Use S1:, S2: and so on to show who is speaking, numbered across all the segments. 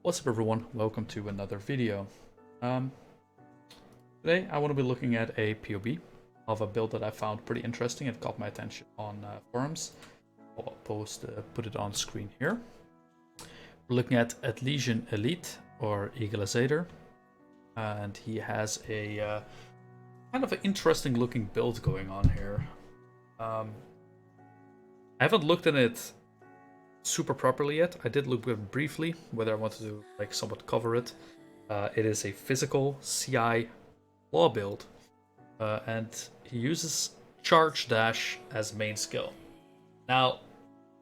S1: What's up everyone, welcome to another video. Today I want to be looking at a PoB of a build that I found pretty interesting and caught my attention on forums. I'll put it on screen here. We're looking at Elysian Elite or Egalisator, and he has a kind of an interesting looking build going on here. I haven't looked at it super properly yet. I did look at it briefly, whether I wanted to like somewhat cover it. It is a physical CI claw build, and he uses charge dash as main skill. Now,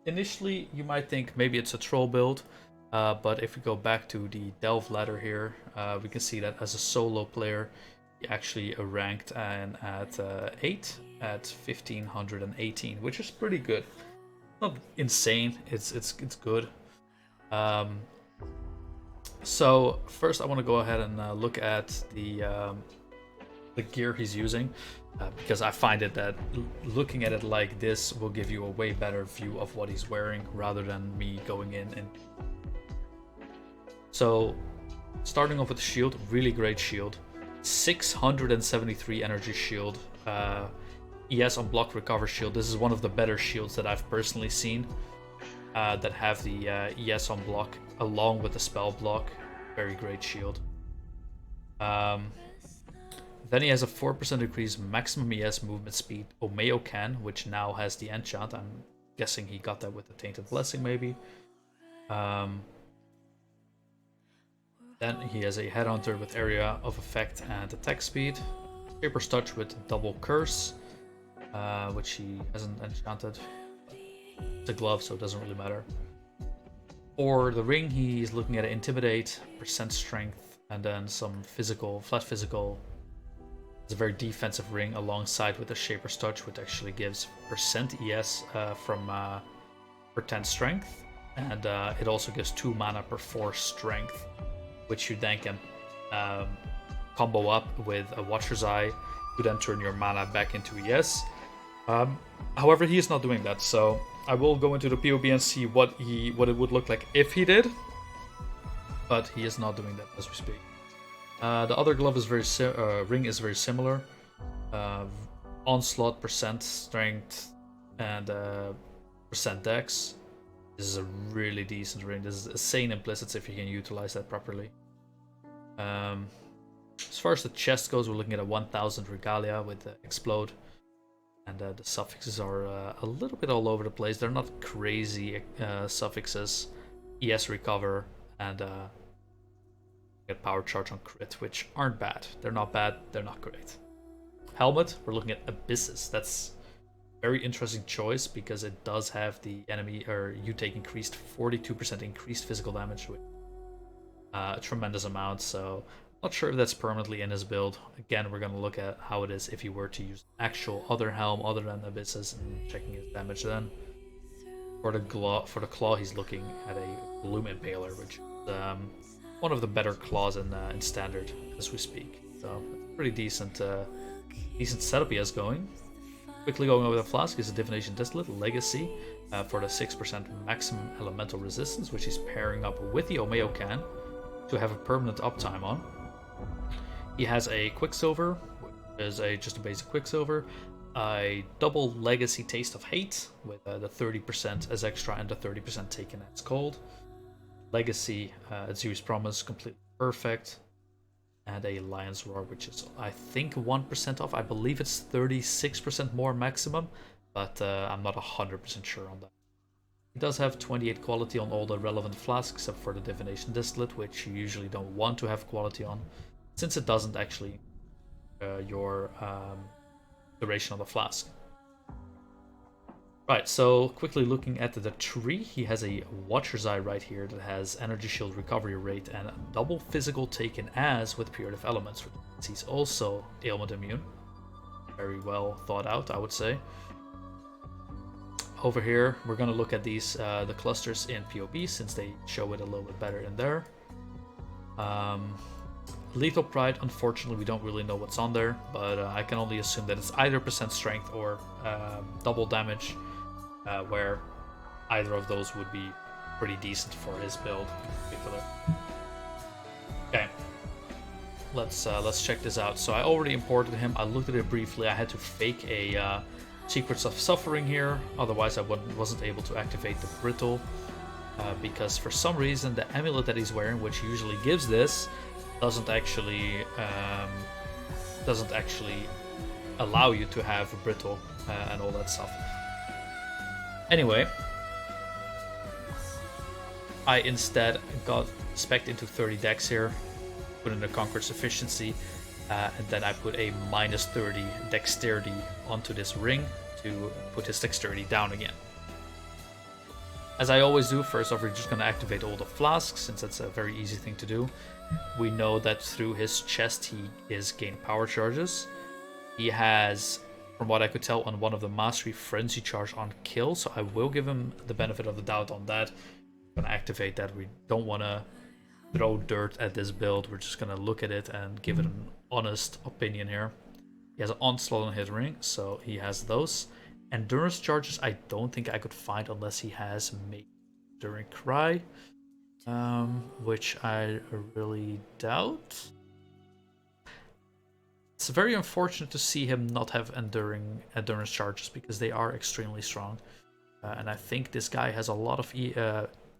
S1: initially you might think maybe it's a troll build, but if we go back to the delve ladder here, we can see that as a solo player, he actually ranked at 8 at 1518, which is pretty good. Not insane, it's good. So first I want to go ahead and look at the gear he's using, because I find it that looking at it like this will give you a way better view of what he's wearing rather than me going in and... So starting off with the shield, really great shield, 673 energy shield, ES on block recover shield. This is one of the better shields that I've personally seen that have the ES on block along with the spell block. Very great shield. Then he has a 4% increase maximum ES movement speed Omeo can, which now has the enchant. I'm guessing he got that with the Tainted Blessing maybe. Then he has a Headhunter with area of effect and attack speed. Shaper's Touch with double curse, which he hasn't enchanted. It's a glove, so it doesn't really matter. For the ring, he's looking at Intimidate, percent strength, and then some physical, flat physical. It's a very defensive ring alongside with the Shaper's Touch, which actually gives percent ES from per 10 strength, and it also gives 2 mana per 4 strength, which you then can combo up with a Watcher's Eye to then turn your mana back into ES. However, he is not doing that, so I will go into the PoB and see what it would look like if he did, but he is not doing that as we speak. The other glove is ring is very similar. Onslaught, percent strength, and percent dex. This is a really decent ring. This is insane implicits if you can utilize that properly. As far as the chest goes, we're looking at a 1000 regalia with explode. And the suffixes are a little bit all over the place. They're not crazy suffixes. ES recover and get power charge on crit, which aren't bad. They're not bad, they're not great. Helmet, we're looking at abysses. That's a very interesting choice because it does have the enemy, or you take increased 42% increased physical damage, with a tremendous amount. So not sure if that's permanently in his build. Again, we're going to look at how it is if he were to use actual other helm other than abysses and checking his damage then. For the claw, he's looking at a Gloom Impaler, which is one of the better claws in standard as we speak. So it's a pretty decent setup he has going. Quickly going over the flask is a Divination Distillate Legacy for the 6% maximum elemental resistance, which he's pairing up with the Omeo can to have a permanent uptime on. He has a Quicksilver, which is just a basic Quicksilver, a double Legacy Taste of Hate with the 30% as extra and the 30% taken as cold. Legacy, Zeus Promise, completely perfect, and a Lion's Roar, which is I think 1% off. I believe it's 36% more maximum, but I'm not 100% sure on that. He does have 28 quality on all the relevant flasks except for the Divination Distillate, which you usually don't want to have quality on, since it doesn't actually your duration on the flask. Right, so quickly looking at the tree, he has a Watcher's Eye right here that has energy shield recovery rate and double physical taken as with Period of Elements. He's also ailment immune. Very well thought out, I would say. Over here, we're going to look at these the clusters in PoB, since they show it a little bit better in there. Lethal Pride, unfortunately, we don't really know what's on there, but I can only assume that it's either percent strength or double damage, where either of those would be pretty decent for his build in particular. Okay. Let's check this out. So I already imported him. I looked at it briefly. I had to fake a Secrets of Suffering here, otherwise I wasn't able to activate the Brittle, because for some reason the amulet that he's wearing, which usually gives this, doesn't actually allow you to have a Brittle and all that stuff. Anyway, I instead got spec'd into 30 dex here, put in a Conquered Sufficiency, and then I put a minus 30 dexterity onto this ring to put his dexterity down again. As I always do, first off we're just going to activate all the flasks, since that's a very easy thing to do. We know that through his chest he is gained power charges. He has, from what I could tell, on one of the Mastery, Frenzy Charge on kill, so I will give him the benefit of the doubt on that. I'm going to activate that. We don't want to throw dirt at this build, we're just going to look at it and give it an honest opinion here. He has an Onslaught and Hit Ring, so he has those. Endurance charges I don't think I could find unless he has maybe Enduring Cry, which I really doubt. It's very unfortunate to see him not have endurance charges, because they are extremely strong. And I think this guy has a lot of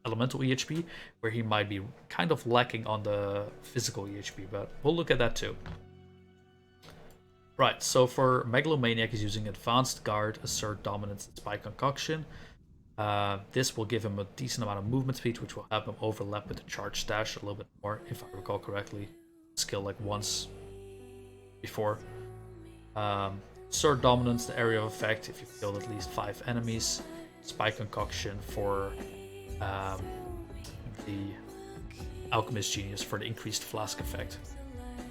S1: elemental EHP, where he might be kind of lacking on the physical EHP, but we'll look at that too. Right, so for Megalomaniac, he's using Advanced Guard, Assert Dominance, and Spy Concoction. This will give him a decent amount of movement speed, which will help him overlap with the Charge Stash a little bit more, if I recall correctly. Skill like once before. Assert Dominance, the area of effect, if you killed at least 5 enemies. Spy Concoction for the Alchemist Genius for the increased flask effect.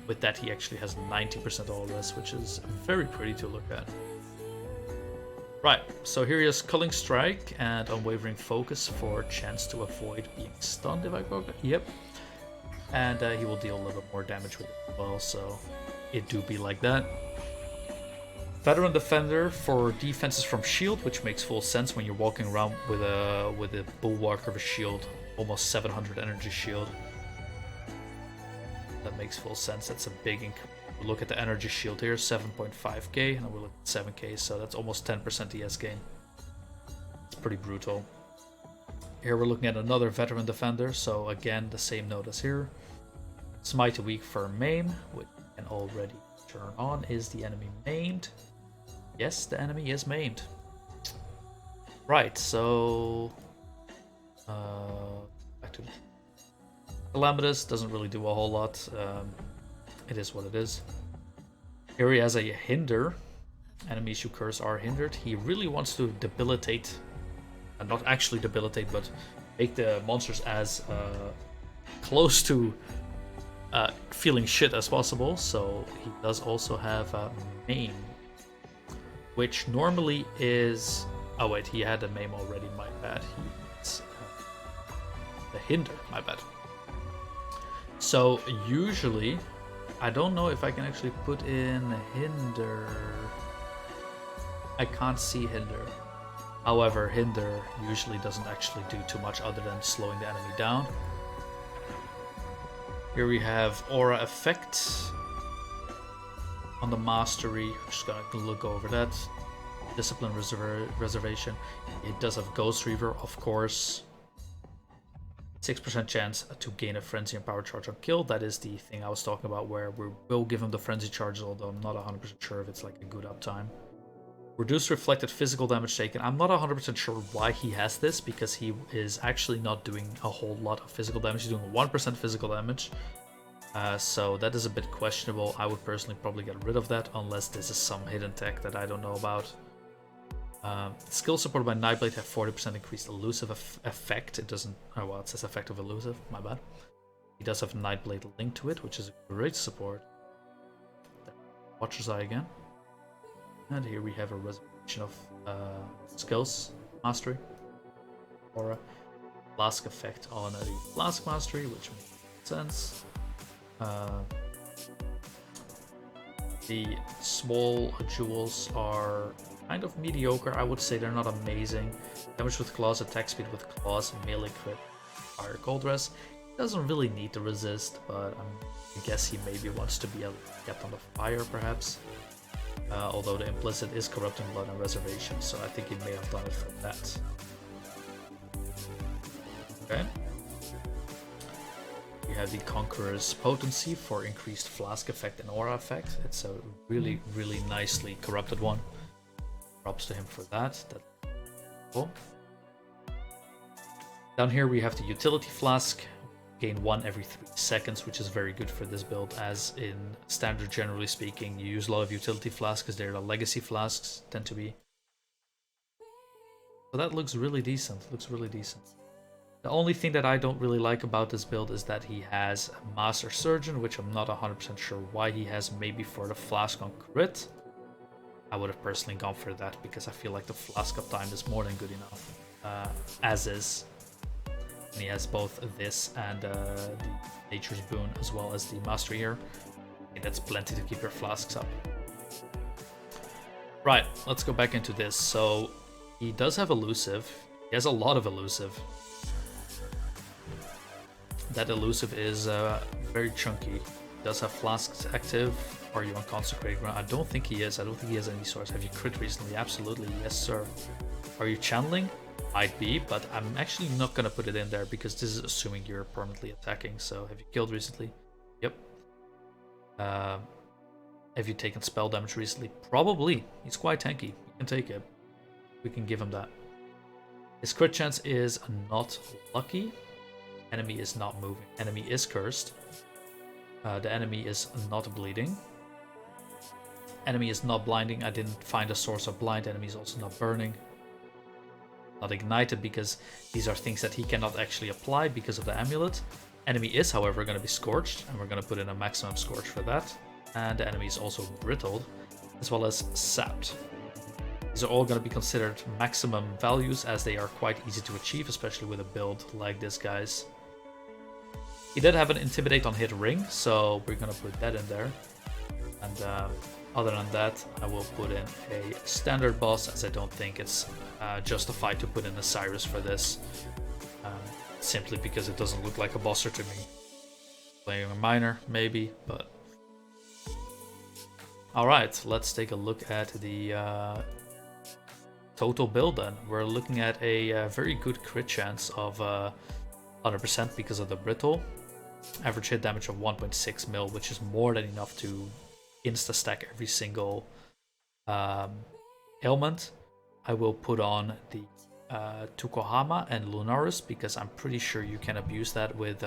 S1: With that, he actually has 90% all this, which is very pretty to look at. Right, so here he has Culling Strike and Unwavering Focus for chance to avoid being stunned, if I go. Yep. And he will deal a little bit more damage with it as well, so it do be like that. Veteran Defender for defenses from shield, which makes full sense when you're walking around with a bulwark of a shield, almost 700 energy shield. That makes full sense. That's a big increase. Look at the energy shield here, 7.5k, and we're looking at 7k, so that's almost 10% ES gain. It's pretty brutal. Here we're looking at another Veteran Defender, so again, the same note as here. Smite Weak for Maim, which you can already turn on. Is the enemy maimed? Yes, the enemy is maimed. Right, so back to Calamitous. Doesn't really do a whole lot. It is what it is. Here he has a Hinder. Enemies you curse are hindered. He really wants to debilitate, and not actually debilitate, but make the monsters as close to feeling shit as possible. So he does also have Maim, which normally is... Oh wait, he had a Maim already, my bad. He's the Hinder, my bad. So usually, I don't know if I can actually put in Hinder. I can't see Hinder. However, Hinder usually doesn't actually do too much other than slowing the enemy down. Here we have Aura Effect on the Mastery. I'm just gonna look over that. Discipline Reservation. It does have Ghost Reaver, of course. 6% chance to gain a Frenzy and Power Charge on kill. That is the thing I was talking about, where we will give him the Frenzy Charges, although I'm not 100% sure if it's like a good uptime. Reduced reflected physical damage taken. I'm not 100% sure why he has this, because he is actually not doing a whole lot of physical damage. He's doing 1% physical damage. So that is a bit questionable. I would personally probably get rid of that, unless this is some hidden tech that I don't know about. Skills supported by Nightblade have 40% increased elusive effect. It doesn't... Oh, well, it says effective elusive. My bad. He does have Nightblade linked to it, which is a great support. Watcher's Eye again. And here we have a reservation of skills. Mastery. Aura. Flask effect on a Flask Mastery, which makes sense. The small jewels are kind of mediocre. I would say they're not amazing. Damage with claws, attack speed with claws, melee crit, fire cold rest. Doesn't really need to resist, but I guess he maybe wants to be kept on the fire, perhaps. Although the implicit is corrupting blood and reservation, so I think he may have done it for that. Okay. You have the Conqueror's Potency for increased flask effect and aura effect. It's a really, really nicely corrupted one. Props to him for that. That's cool. Down here we have the Utility Flask. Gain 1 every 3 seconds, which is very good for this build, as in standard, generally speaking, you use a lot of Utility Flasks because they're the legacy flasks, tend to be. So that looks really decent, The only thing that I don't really like about this build is that he has a Master Surgeon, which I'm not 100% sure why he has, maybe for the Flask on crit. I would have personally gone for that because I feel like the Flask uptime is more than good enough, as is. And he has both this and the Nature's Boon, as well as the Mastery here. I think that's plenty to keep your flasks up. Right, let's go back into this. So he does have Elusive. He has a lot of Elusive. That Elusive is very chunky. He does have flasks active. Are you on Consecrated Ground? I don't think he is. I don't think he has any source. Have you crit recently? Absolutely, yes sir. Are you channeling? Might be, but I'm actually not gonna put it in there because this is assuming you're permanently attacking. So have you killed recently? Yep. Have you taken spell damage recently? Probably. He's quite tanky. You can take it. We can give him that. His crit chance is not lucky. Enemy is not moving. Enemy is cursed. The enemy is not bleeding. Enemy is not blinding. I didn't find a source of blind. Enemy is also not burning. Not ignited, because these are things that he cannot actually apply because of the amulet. Enemy is, however, going to be scorched, and we're going to put in a maximum scorch for that. And the enemy is also brittled, as well as sapped. These are all going to be considered maximum values, as they are quite easy to achieve, especially with a build like this guy's. He did have an Intimidate on hit ring, so we're going to put that in there. And other than that, I will put in a standard boss, as I don't think it's justified to put in a Cyrus for this. Simply because it doesn't look like a bosser to me. Playing a minor, maybe, but... Alright, let's take a look at the total build then. We're looking at a very good crit chance of 100% because of the brittle. Average hit damage of 1.6 mil, which is more than enough to insta-stack every single ailment. I will put on the Tukohama and Lunaris, because I'm pretty sure you can abuse that with...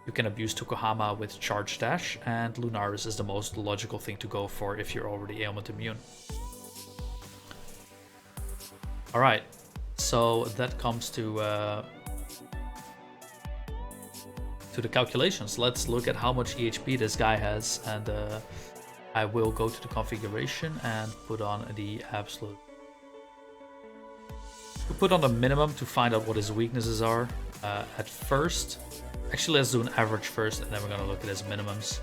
S1: you can abuse Tukohama with Charge Dash, and Lunaris is the most logical thing to go for if you're already ailment immune. Alright, so that comes to the calculations. Let's look at how much EHP this guy has, and I will go to the configuration and put on the absolute. We'll put on the minimum to find out what his weaknesses are at first. Actually, let's do an average first, and then we're gonna look at his minimums.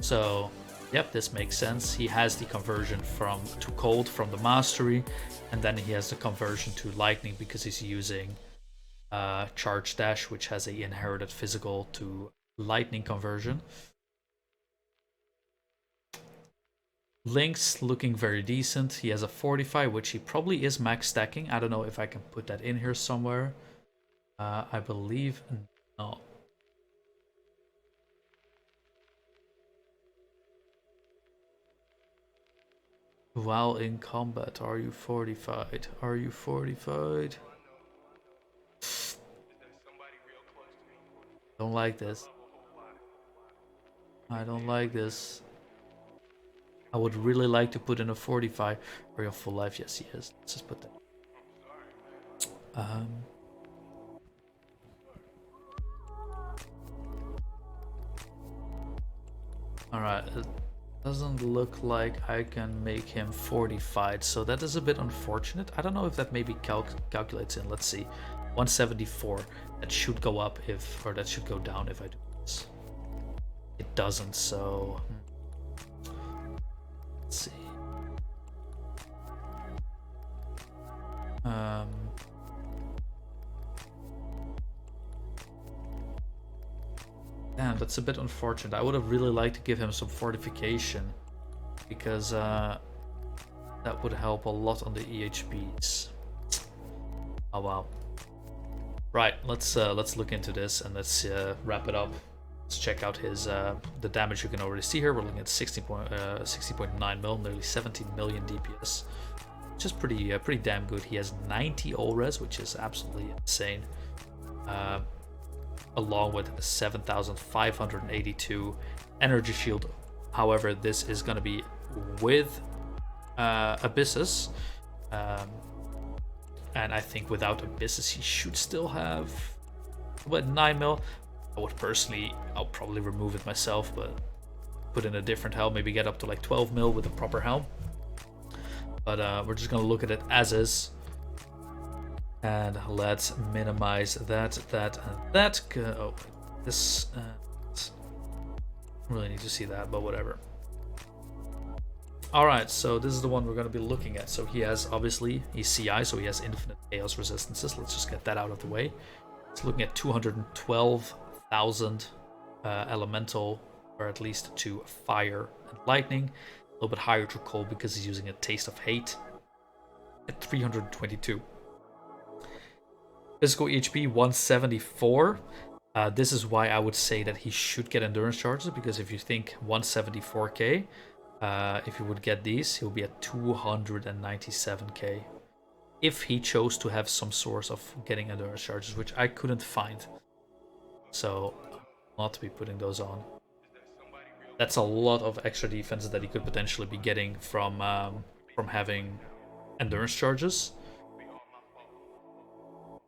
S1: So, yep, this makes sense. He has the conversion to cold from the mastery, and then he has the conversion to lightning because he's using Charge Dash, which has a inherited physical to lightning conversion. Link's looking very decent. He has a Fortify, which he probably is max stacking. I don't know if I can put that in here somewhere. I believe no. While in combat, are you fortified? Are you fortified? Don't like this. I don't like this. I would really like to put in a 45. Are you on full life? Yes, he is. Let's just put that. Alright, it doesn't look like I can make him fortified, so that is a bit unfortunate. I don't know if that maybe calculates in. Let's see. 174. That should go up if, or that should go down if I do this. It doesn't, so... Let's see. Damn, that's a bit unfortunate. I would have really liked to give him some fortification, because that would help a lot on the EHPs. Oh wow. Right, let's look into this and let's wrap it up. Let's check out his the damage. You can already see here. We're looking at 60.9 mil, nearly 17 million DPS, which is pretty damn good. He has 90 all-res, which is absolutely insane. Along with 7,582 energy shield. However, this is going to be with Abysses. And I think without Abysses, he should still have, what, 9 mil? I would personally, I'll probably remove it myself, but put in a different helm, maybe get up to like 12 mil with a proper helm. But we're just going to look at it as is. And let's minimize that, and that. Oh, this. Really need to see that, but whatever. Alright, so this is the one we're going to be looking at. So he has, obviously, he's CI, so he has infinite chaos resistances. Let's just get that out of the way. It's looking at 212,000 elemental, or at least to fire and lightning. A little bit higher to cold because he's using a taste of hate at 322. Physical HP 174. This is why I would say that he should get endurance charges, because if you think 174k, if he would get these, he'll be at 297k. If he chose to have some source of getting endurance charges, which I couldn't find. So, not to be putting those on. That's a lot of extra defense that he could potentially be getting from having endurance charges.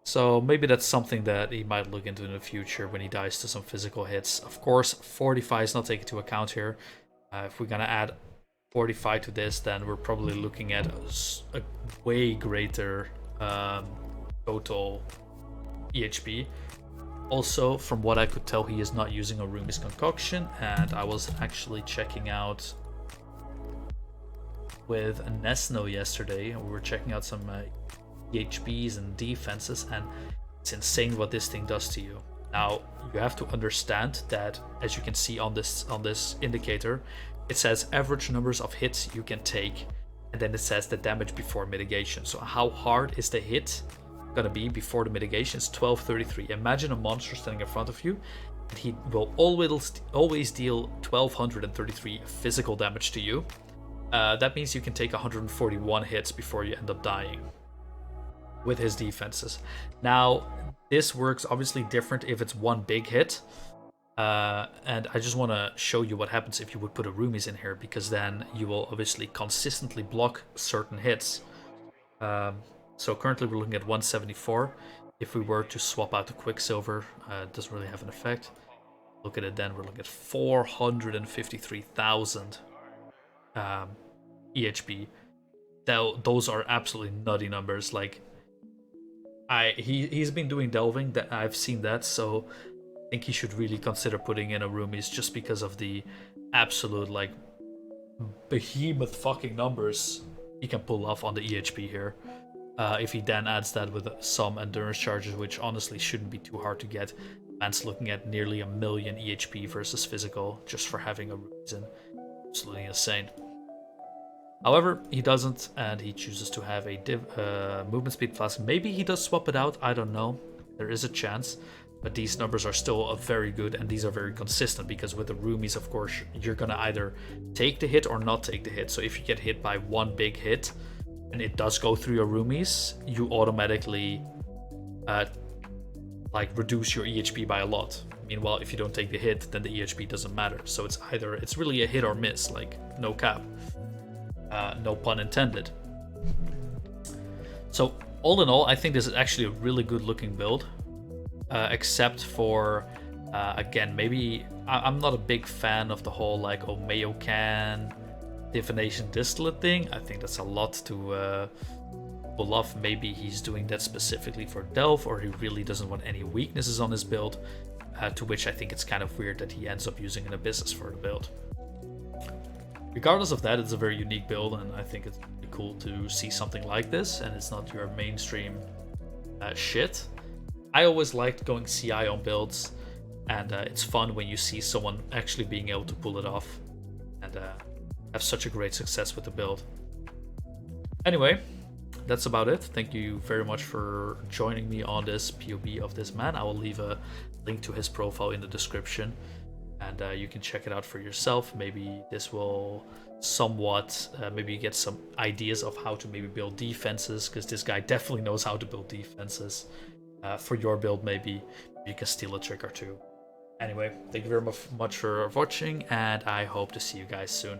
S1: So maybe that's something that he might look into in the future when he dies to some physical hits. Of course, Fortify is not taken into account here. If we're gonna add Fortify to this, then we're probably looking at a way greater total EHP. Also, from what I could tell, he is not using a Rumi's concoction, and I was actually checking out with Nesno yesterday. We were checking out some EHPs and defenses, and it's insane what this thing does to you. Now, you have to understand that, as you can see on this indicator, it says average numbers of hits you can take, and then it says the damage before mitigation. So how hard is the hit gonna be before the mitigation? It's 1233. Imagine a monster standing in front of you, and he will always deal 1233 physical damage to you. That means you can take 141 hits before you end up dying with his defenses. Now, this works obviously different if it's one big hit. And I just want to show you what happens if you would put a Rumis in here, because then you will obviously consistently block certain hits. So currently we're looking at 174. If we were to swap out the Quicksilver, it doesn't really have an effect. Look at it then, we're looking at 453,000 EHP. Those are absolutely nutty numbers. Like, he's been doing delving, that I've seen that, so I think he should really consider putting in a Rumis, just because of the absolute like behemoth fucking numbers he can pull off on the EHP here. If he then adds that with some endurance charges, which honestly shouldn't be too hard to get, man's looking at nearly 1 million EHP versus physical just for having a Rumis in. Absolutely insane. However, he doesn't, and he chooses to have a movement speed flask. Maybe he does swap it out, I don't know. There is a chance, but these numbers are still very good, and these are very consistent, because with the Rumis, of course, you're gonna either take the hit or not take the hit. So if you get hit by one big hit, and it does go through your Rumis, you automatically like reduce your EHP by a lot. Meanwhile, if you don't take the hit, then the EHP doesn't matter. So it's really a hit or miss, like no cap. No pun intended. So all in all, I think this is actually a really good looking build, except for again, maybe I'm not a big fan of the whole like Mayo can divination distillate thing. I think that's a lot to pull off. Maybe he's doing that specifically for Delve, or he really doesn't want any weaknesses on his build, to which I think it's kind of weird that he ends up using an Abysses for the build. Regardless of that, it's a very unique build, and I think it's really cool to see something like this, and it's not your mainstream shit. I always liked going CI on builds, and it's fun when you see someone actually being able to pull it off and have such a great success with the build. Anyway, that's about it. Thank you very much for joining me on this PoB of this man. I will leave a link to his profile in the description, and you can check it out for yourself. Maybe this will somewhat maybe get some ideas of how to maybe build defenses, because this guy definitely knows how to build defenses. For your build, maybe you can steal a trick or two. Anyway, thank you very much for watching, and I hope to see you guys soon.